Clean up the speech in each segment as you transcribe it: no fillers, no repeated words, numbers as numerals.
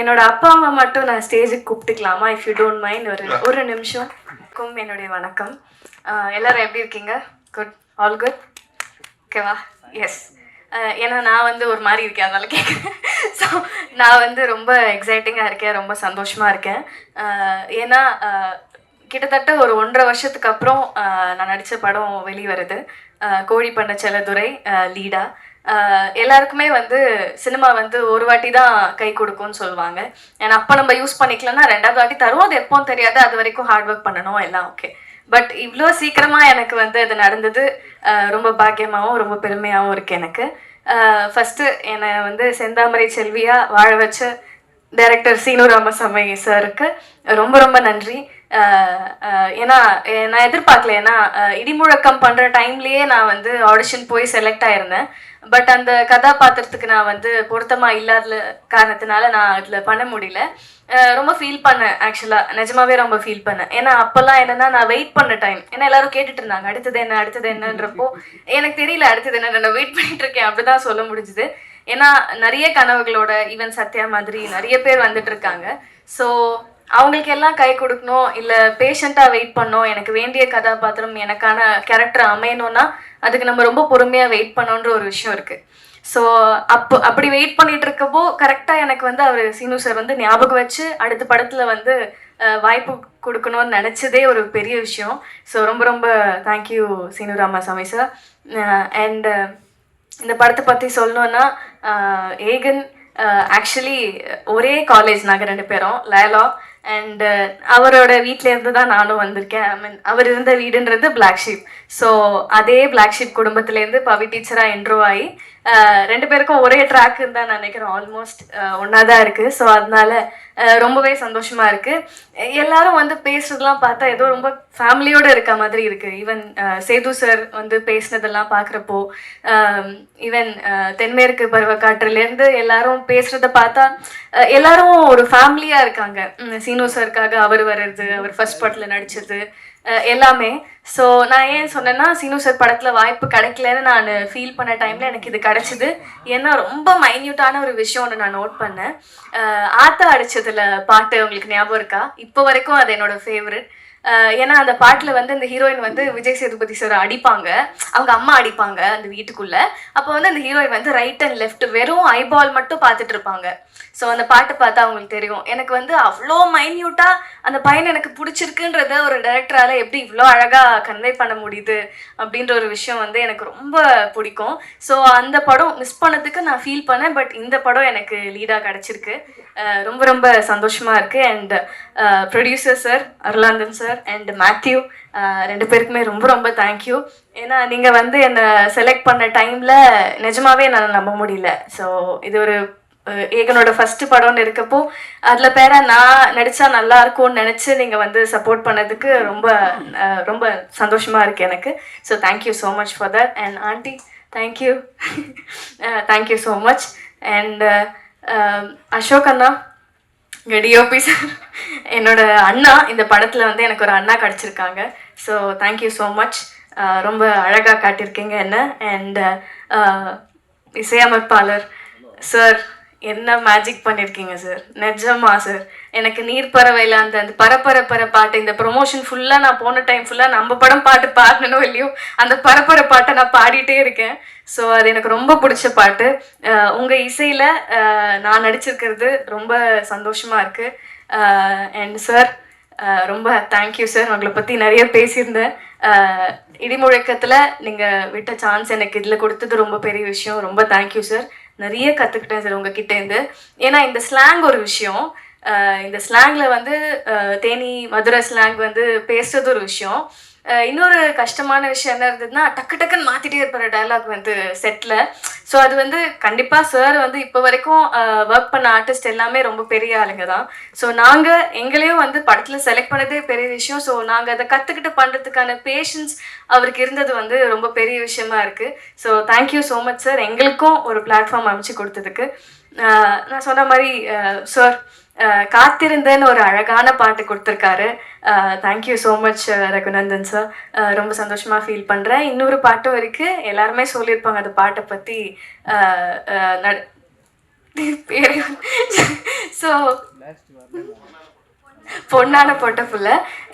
என்னோட அப்பா அம்மா மட்டும் நான் ஸ்டேஜுக்கு கூப்பிட்டுக்கலாமா, இஃப் யூ டோன்ட் மைண்ட்? ஒரு நிமிஷம். என்னுடைய வணக்கம். எல்லாரும் எப்படி இருக்கீங்க? குட், ஆல் குட், ஓகேவா? எஸ். ஏன்னா நான் வந்து ஒரு மாதிரி இருக்கேன், அதனால கேட்குறேன். ஸோ நான் வந்து ரொம்ப எக்ஸைட்டிங்காக இருக்கேன், ரொம்ப சந்தோஷமாக இருக்கேன். ஏன்னா கிட்டத்தட்ட ஒரு 1.5 வருஷத்துக்கு அப்புறம் நான் நடித்த படம் வெளிவருது. கோழி பண்ண செல்லதுரை லீடா. எல்லாருக்குமே வந்து சினிமா வந்து ஒரு வாட்டி தான் கை கொடுக்கும்னு சொல்லுவாங்க. ஏன்னா அப்போ நம்ம யூஸ் பண்ணிக்கலன்னா 2வது வாட்டி தரும், அது எப்போன்னு தெரியாது, அது வரைக்கும் ஹார்ட் ஒர்க் பண்ணணும், எல்லாம் ஓகே. பட் இவ்வளோ சீக்கிரமாக எனக்கு வந்து அது நடந்தது ரொம்ப பாக்கியமாகவும் ரொம்ப பெருமையாகவும் இருக்குது எனக்கு. ஃபஸ்ட்டு என்னை வந்து செந்தாமரை செல்வியாக வாழ வச்ச டைரக்டர் சீனு ராமசாமி சாருக்கு ரொம்ப ரொம்ப நன்றி. ஏன்னா நான் எதிர்பார்க்கல. ஏன்னா இடிமுழக்கம் பண்ணுற டைம்லேயே நான் வந்து ஆடிஷன் போய் செலக்ட் ஆயிருந்தேன். பட் அந்த கதாபாத்திரத்துக்கு நான் வந்து பொருத்தமாக இல்லாத காரணத்தினால நான் அதில் பண்ண முடியல. ரொம்ப ஃபீல் பண்ணேன், ஆக்சுவலாக நிஜமாவே ரொம்ப ஃபீல் பண்ணேன். ஏன்னா அப்போல்லாம் என்னென்னா நான் வெயிட் பண்ண டைம். ஏன்னா எல்லாரும் கேட்டுட்டு இருந்தாங்க அடுத்தது என்ன அடுத்தது என்னன்றப்போ எனக்கு தெரியல அடுத்தது என்ன, நான் வெயிட் பண்ணிட்டு இருக்கேன், அப்படி தான் சொல்ல முடிஞ்சுது. ஏன்னா நிறைய கனவுகளோட ஈவன் சத்யா மாதிரி நிறைய பேர் வந்துட்டு இருக்காங்க. ஸோ அவங்களுக்கு எல்லாம் கை கொடுக்கணும், இல்லை பேஷண்ட்டாக வெயிட் பண்ணணும், எனக்கு வேண்டிய கதாபாத்திரம் எனக்கான கேரக்டர் அமையணும்னா அதுக்கு நம்ம ரொம்ப பொறுமையாக வெயிட் பண்ணோன்ற ஒரு விஷயம் இருக்குது. ஸோ அப்படி வெயிட் பண்ணிட்டு இருக்கப்போ கரெக்டாக எனக்கு வந்து அவர் சீனு சார் வந்து ஞாபகம் வச்சு அடுத்த படத்தில் வந்து வாய்ப்பு கொடுக்கணும்னு நினச்சதே ஒரு பெரிய விஷயம். ஸோ ரொம்ப ரொம்ப thank you Seenu Ramasamy sir. And இந்த படத்தை பற்றி சொல்லணுன்னா, ஏகன் ஆக்சுவலி ஒரே காலேஜ் நாங்கள் 2 பேரும், லயலா. அண்ட் அவரோட வீட்டிலேருந்து தான் நானும் வந்திருக்கேன். ஐ மீன் அவர் இருந்த வீடுன்றது பிளாக் ஷீப். ஸோ அதே பிளாக் ஷீப் குடும்பத்துலேருந்து பவி டீச்சராக இன்ட்ரோ ஆகி 2 பேருக்கும் ஒரே ட்ராக்குன்னு தான் நினைக்கிறேன், ஆல்மோஸ்ட் ஒன்றா தான் இருக்குது. ஸோ அதனால ரொம்பவே சந்தோஷமாக இருக்குது. எல்லாரும் வந்து பேசுறதெல்லாம் பார்த்தா ஏதோ ரொம்ப ஃபேமிலியோடு இருக்க மாதிரி இருக்குது. ஈவன் சேது சார் வந்து பேசுனதெல்லாம் பார்க்குறப்போ, ஈவன் தென்மேற்கு பருவக்காற்றுலேருந்து எல்லாரும் பேசுகிறத பார்த்தா எல்லாரும் ஒரு ஃபேமிலியாக இருக்காங்க. சீனு சாருக்காக அவர் வர்றது, அவர் ஃபர்ஸ்ட் படத்தில் நடித்தது எல்லாமே. ஸோ நான் ஏன் சொன்னேன்னா, சீனு சார் படத்தில் வாய்ப்பு கிடைக்கலன்னு நான் ஃபீல் பண்ண டைமில் எனக்கு இது கிடச்சிது. ஏன்னா ரொம்ப மைன்யூட்டான ஒரு விஷயம் ஒன்று நான் நோட் பண்ணேன். ஆத்தா அடித்ததில் பாட்டு உங்களுக்கு ஞாபகம் இருக்கா? இப்போ வரைக்கும் அது என்னோடய ஃபேவரட். ஏன்னா அந்த பாட்டில் வந்து அந்த ஹீரோயின் வந்து விஜய் சேதுபதி சார் அடிப்பாங்க, அவங்க அம்மா அடிப்பாங்க அந்த வீட்டுக்குள்ளே. அப்போ வந்து அந்த ஹீரோயின் வந்து ரைட் அண்ட் லெஃப்ட் வெறும் ஐபால் மட்டும் பார்த்துட்டு இருப்பாங்க. ஸோ அந்த பாட்டு பார்த்தா அவங்களுக்கு தெரியும். எனக்கு வந்து அவ்வளோ மைன்யூட்டாக அந்த பையன் எனக்கு பிடிச்சிருக்குன்றத ஒரு டைரக்டரால் எப்படி இவ்வளோ அழகாக கன்வே பண்ண முடியுது அப்படின்ற ஒரு விஷயம் வந்து எனக்கு ரொம்ப பிடிக்கும். ஸோ அந்த படம் மிஸ் பண்ணதுக்கு நான் ஃபீல் பண்ணேன். பட் இந்த படம் எனக்கு லீடாக கிடச்சிருக்கு. ரொம்ப ரொம்ப சந்தோஷமாக இருக்குது. And producer sir Arulanandan sir and Matthew 2 பேருக்குமே ரொம்ப ரொம்ப தேங்க்யூ. ஏன்னா நீங்கள் வந்து என்னை செலக்ட் பண்ண டைமில் நிஜமாவே என்னால் நம்ப முடியல. ஸோ இது ஒரு ஏகனோட ஃபஸ்ட்டு படம்னு இருக்கப்போ அதில் பேர நான் நடித்தா நல்லா இருக்கும்னு நினச்சி நீங்கள் வந்து சப்போர்ட் பண்ணதுக்கு ரொம்ப ரொம்ப சந்தோஷமாக இருக்குது எனக்கு. So thank you so much for that. And aunty thank you, thank you so much. And Ashok அண்ணா, டிஓபி சார், என்னோட அண்ணா, இந்த படத்தில் வந்து எனக்கு ஒரு அண்ணா கிடச்சிருக்காங்க. So thank you so much. ரொம்ப அழகாக காட்டியிருக்கீங்க என்ன. அண்ட் இசையமைப்பாளர் சார், என்ன மேஜிக் பண்ணியிருக்கீங்க சார், நிஜமா சார். எனக்கு நீர் பறவையில் அந்த பரப்பர பாட்டு, இந்த ப்ரொமோஷன் ஃபுல்லாக நான் போன டைம் ஃபுல்லாக நம்ம படம் பாட்டு பாடணும் இல்லையோ, அந்த பரப்பர பாட்டை நான் பாடிட்டே இருக்கேன். ஸோ அது எனக்கு ரொம்ப பிடிச்ச பாட்டு. உங்கள் இசையில் நான் நடிச்சிருக்கிறது ரொம்ப சந்தோஷமாக இருக்குது. அண்ட் சார் ரொம்ப தேங்க்யூ சார். உங்களை பற்றி நிறைய பேசியிருந்தேன். இடிமுழக்கத்தில் நீங்கள் விட்ட சான்ஸ் எனக்கு இதில் கொடுத்தது ரொம்ப பெரிய விஷயம். ரொம்ப தேங்க்யூ சார். நிறைய கற்றுக்கிட்டேன் சார் உங்ககிட்டேருந்து. ஏன்னா இந்த ஸ்லாங் ஒரு விஷயம், இந்த ஸ்லாங்கில் வந்து தேனி மதுரை ஸ்லாங் வந்து பேசுறது ஒரு விஷயம். இன்னொரு கஷ்டமான விஷயம் என்ன இருந்ததுன்னா, டக்குன்னு மாற்றிட்டே இருப்பார் டைலாக் வந்து செட்டில். ஸோ அது வந்து கண்டிப்பாக சார் வந்து இப்போ வரைக்கும் ஒர்க் பண்ண ஆர்டிஸ்ட் எல்லாமே ரொம்ப பெரிய ஆளுங்க தான். ஸோ நாங்கள் எங்களையும் வந்து படத்தில் செலக்ட் பண்ணதே பெரிய விஷயம். ஸோ நாங்கள் அதை கற்றுக்கிட்டு பண்ணுறதுக்கான பேஷன்ஸ் அவருக்கு இருந்தது வந்து ரொம்ப பெரிய விஷயமா இருக்குது. So thank you so much sir, எங்களுக்கும் ஒரு பிளாட்ஃபார்ம் அமைச்சு கொடுத்ததுக்கு. நான் சொன்ன மாதிரி சார் காத்திருந்தேன்னு ஒரு அழகான பாட்டு கொடுத்துருக்காரு. Thank you so much Raghunandan sir. ரொம்ப சந்தோஷமாக ஃபீல் பண்ணுறேன். இன்னொரு பாட்டும் இருக்குது, எல்லாருமே சொல்லியிருப்பாங்க அந்த பாட்டை பற்றி. பேர் ஸோ பொண்ணான போட்ட புள்ள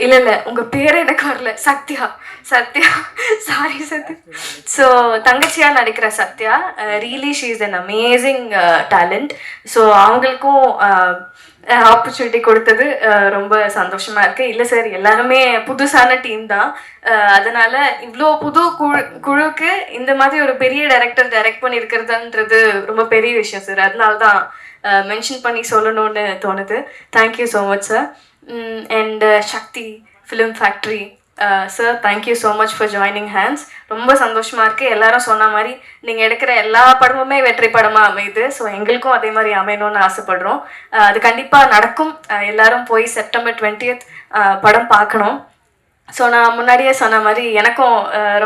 இல்லை உங்கள் பேர் எனக்கு வரல. சத்யா சாரி சத்யா. ஸோ தங்கச்சியாக நடிக்கிற Sathya really she is an amazing talent. So அவங்களுக்கும் ஆப்பர்ச்சுனிட்டி கொடுத்தது ரொம்ப சந்தோஷமாக இருக்குது. இல்லை சார் எல்லாருமே புதுசான டீம் தான், அதனால் இவ்வளோ புது குழுக்கு இந்த மாதிரி ஒரு பெரிய டைரக்ட் பண்ணியிருக்கிறதுன்றது ரொம்ப பெரிய விஷயம் சார். அதனால தான் மென்ஷன் பண்ணி சொல்லணும்னு தோணுது. Thank you so much sir. And Sakthi film factory sir, thank you so much for joining hands. ரொம்ப சந்தோஷமாக இருக்குது. எல்லாரும் சொன்ன மாதிரி நீங்கள் எடுக்கிற எல்லா படமுமே வெற்றி படமாக அமையுது. ஸோ எங்களுக்கும் அதே மாதிரி அமையணும்னு ஆசைப்படுறோம். அது கண்டிப்பாக நடக்கும். எல்லாரும் போய் September 20th படம் பார்க்கணும். ஸோ நான் முன்னாடியே சொன்ன மாதிரி எனக்கும்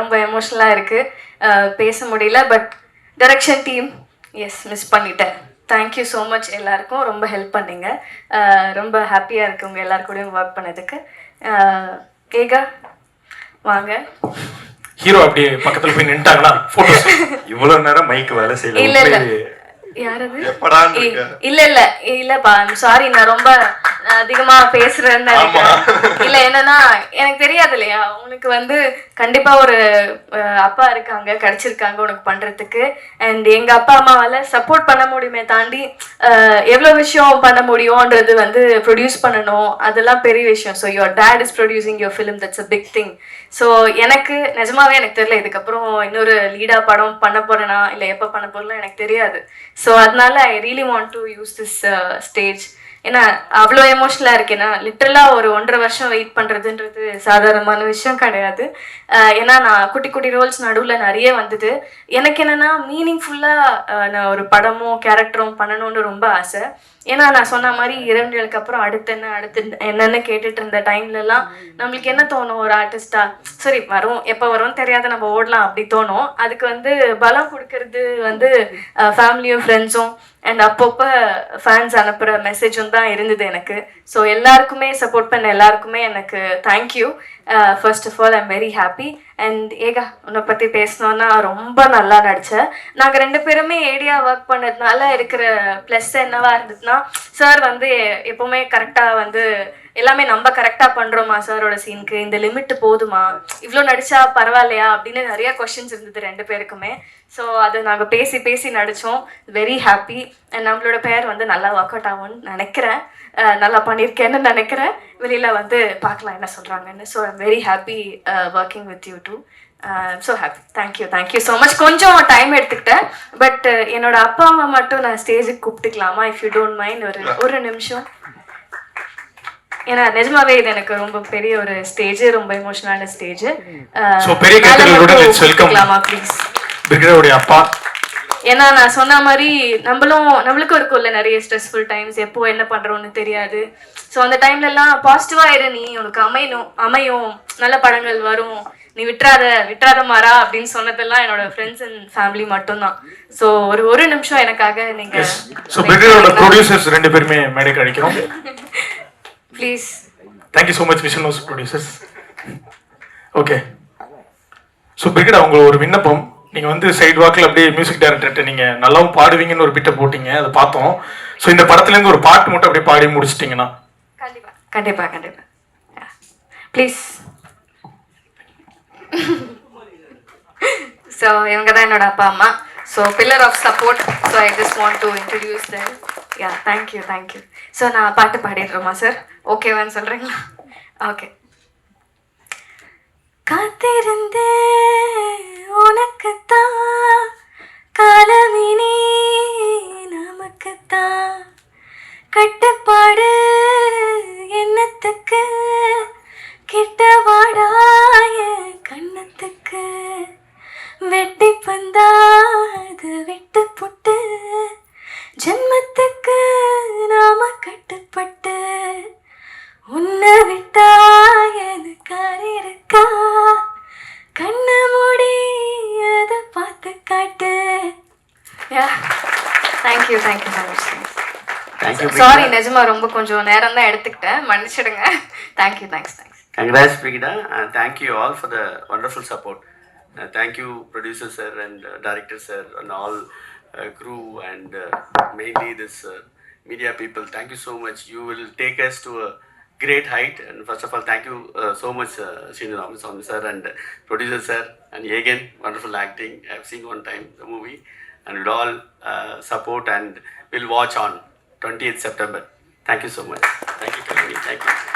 ரொம்ப எமோஷ்னலாக இருக்குது, பேச முடியல. பட் டைரக்ஷன் டீம் மிஸ் பண்ணிட்டேன். தேங்க்யூ ஸோ மச் எல்லாருக்கும், ரொம்ப ஹெல்ப் பண்ணிங்க. ரொம்ப ஹாப்பியாக இருக்குது உங்கள் எல்லாருக்கூடையும் ஒர்க் பண்ணதுக்கு. ஏகா வாங்க. ஹீரோ அப்படியே பக்கத்துல போய் நின்ட்டாங்களா போட்டோஸ்? இவ்வளவு நேரம் மைக் வேலை செய்யல. இல்ல யாரது? இல்லப்பா சாரி, நான் ரொம்ப அதிகமா பேசுறேன்னு நினைக்கிறேன். இல்ல என்னன்னா எனக்கு தெரியாது இல்லையா, உனக்கு வந்து கண்டிப்பா ஒரு அப்பா இருக்காங்க, கிடைச்சிருக்காங்க உனக்கு பண்றதுக்கு. அண்ட் எங்க அப்பா அம்மாவால சப்போர்ட் பண்ண முடியுமே தாண்டி எவ்வளவு விஷயம் பண்ண முடியும்ன்றது வந்து ப்ரொடியூஸ் பண்ணணும், அதெல்லாம் பெரிய விஷயம். So your dad is producing your film, that's a big thing. So எனக்கு நிஜமாவே எனக்கு தெரியல இதுக்கப்புறம் இன்னொரு லீடா படம் பண்ண போறேனா இல்லை எப்போ பண்ண போறேன்னா எனக்கு தெரியாது. ஸோ அதனால I really want to use this stage. ஏன்னா அவ்வளோ எமோஷ்னலாக இருக்கு. ஏன்னா லிட்டரலாக ஒரு 1.5 வருஷம் வெயிட் பண்ணுறதுன்றது சாதாரணமான விஷயம் கிடையாது. ஏன்னா நான் குட்டி குட்டி ரோல்ஸ் நடுவில் நிறைய வந்தது. எனக்கு என்னென்னா மீனிங்ஃபுல்லாக நான் ஒரு படமும் கேரக்டரும் பண்ணணும்னு ரொம்ப ஆசை. ஏன்னா நான் சொன்ன மாதிரி 2 நாளுக்கு அப்புறம் அடுத்து என்னன்னு கேட்டுட்டு இருந்த டைம்லலாம் நம்மளுக்கு என்ன தோணும், ஒரு ஆர்டிஸ்டா சரி வரும், எப்போ வரும்னு தெரியாத நம்ம ஓடலாம் அப்படி தோணும். அதுக்கு வந்து பலம் கொடுக்கறது வந்து ஃபேமிலியும் ஃப்ரெண்ட்ஸும் அண்ட் அப்பப்போ ஃபேன்ஸ் அனுப்புகிற மெசேஜும் தான் இருந்தது எனக்கு. ஸோ எல்லாருக்குமே சப்போர்ட் பண்ண எல்லாருக்குமே எனக்கு thank you. First of all I'm very happy. And Eka உன்னை பற்றி பேசணுன்னா ரொம்ப நல்லா நடித்தேன். நாங்கள் 2 பேருமே ஏடியா ஒர்க் பண்ணதுனால இருக்கிற ப்ளஸ் என்னவா இருந்ததுன்னா, சார் வந்து எப்போவுமே கரெக்டாக வந்து எல்லாமே நம்ம கரெக்டாக பண்ணுறோமா சாரோட சீனுக்கு, இந்த லிமிட்டு போதுமா, இவ்வளோ நடித்தா பரவாயில்லையா அப்படின்னு நிறையா கொஷின்ஸ் இருந்தது 2 பேருக்குமே. ஸோ அதை நாங்கள் பேசி நடித்தோம். Very happy. அண்ட் நம்மளோட பேர் வந்து நல்லா ஒர்க் அவுட் ஆகும்னு நினைக்கிறேன், நல்லா பண்ணியிருக்கேன்னு நினைக்கிறேன். வெளியில் வந்து பார்க்கலாம் என்ன சொல்கிறாங்கன்னு. So I'm very happy working with you too. So happy. Thank you so much. கொஞ்சம் டைம் எடுத்துக்கிட்டேன். பட் என்னோட அப்பா அம்மா மட்டும் நான் ஸ்டேஜுக்கு கூப்பிட்டுக்கலாமா, இஃப் யூ டோன்ட் மைண்ட்? ஒரு நிமிஷம். ஏன்னா நிஜமாவே இது எனக்கு ரொம்ப பெரிய ஒரு ஸ்டேஜ், ரொம்ப எமோஷனலான ஸ்டேஜ். ப்ளீஸ் பிரிகேடோட அப்பா. ஏன்னா நான் சொன்ன மாதிரி நம்மளுக்கும் இருக்கும்ல நிறைய ஸ்ட்ரெஸ்ஃபுல் டைம்ஸ், எப்போ என்ன பண்றோம்னு தெரியாது. ஸோ அந்த டைம்லலாம் பாசிட்டிவா இரு, நீ உனக்கு அமையும் நல்ல படங்கள் வரும், நீ விட்டுறாத மாறா அப்படின்னு சொன்னதெல்லாம் என்னோட ஃப்ரெண்ட்ஸ் அண்ட் ஃபேமிலி மட்டும்தான். ஸோ ஒரு நிமிஷம் எனக்காக நீங்க ப்ரொடியூசர்ஸ் 2 பேருமே மேடைக்கு அழைக்கிறோம் please. Thank you so much vision house producers. Okay, so brigade அவங்க ஒரு விண்ணப்பம். நீங்கள் வந்து சைட் வாக்கில் அப்படியே மியூசிக் டைரக்டர்கிட்ட நீங்கள் நல்லாவும் பாடுவீங்கன்னு ஒரு பிட்டை போட்டிங்க, அதை பார்த்தோம். ஸோ இந்த படத்துலேருந்து ஒரு பாட்டு மட்டும் அப்படியே பாடி முடிச்சிட்டிங்கன்னா. கண்டிப்பாக ப்ளீஸ். ஸோ இவங்க தான் என்னோட அப்பா அம்மா. So pillar of support. So I just want to introduce them. Yeah thank you. So நான் பாட்டு பாடிடுறோமா சார்? ஓகேவான்னு சொல்கிறீங்களா? ஓகே. காத்திருந்தே உனக்குத்தான், காலமினே நமக்குத்தான், கட்டுப்பாடு எண்ணத்துக்கு, கிட்ட வாடாய கண்ணத்துக்கு, வெட்டி பந்தாது விட்டு புட்டு, ஜென்மத்துக்கு நாம கட்டுப்பட்டு, உன்னை விட்டா எனக்கு இருக்கா, கண்ண மூடி அதை பார்த்து காட்டு. Thank you so much. சாரி நிஜமா ரொம்ப கொஞ்சம் நேரம் தான் எடுத்துக்கிட்டேன், மன்னிச்சிடுங்க. Thank you. Congrats Brigida, and thank you all for the wonderful support. Thank you producer sir and director sir and all crew and mainly this media people. Thank you so much. You will take us to a great height. And first of all, thank you so much, Srinu Ramaswamy sir and producer sir. And again, wonderful acting. I've seen one time the movie, and we'll all support and we'll watch on 20th September. Thank you so much. Thank you, Kalani. Thank you.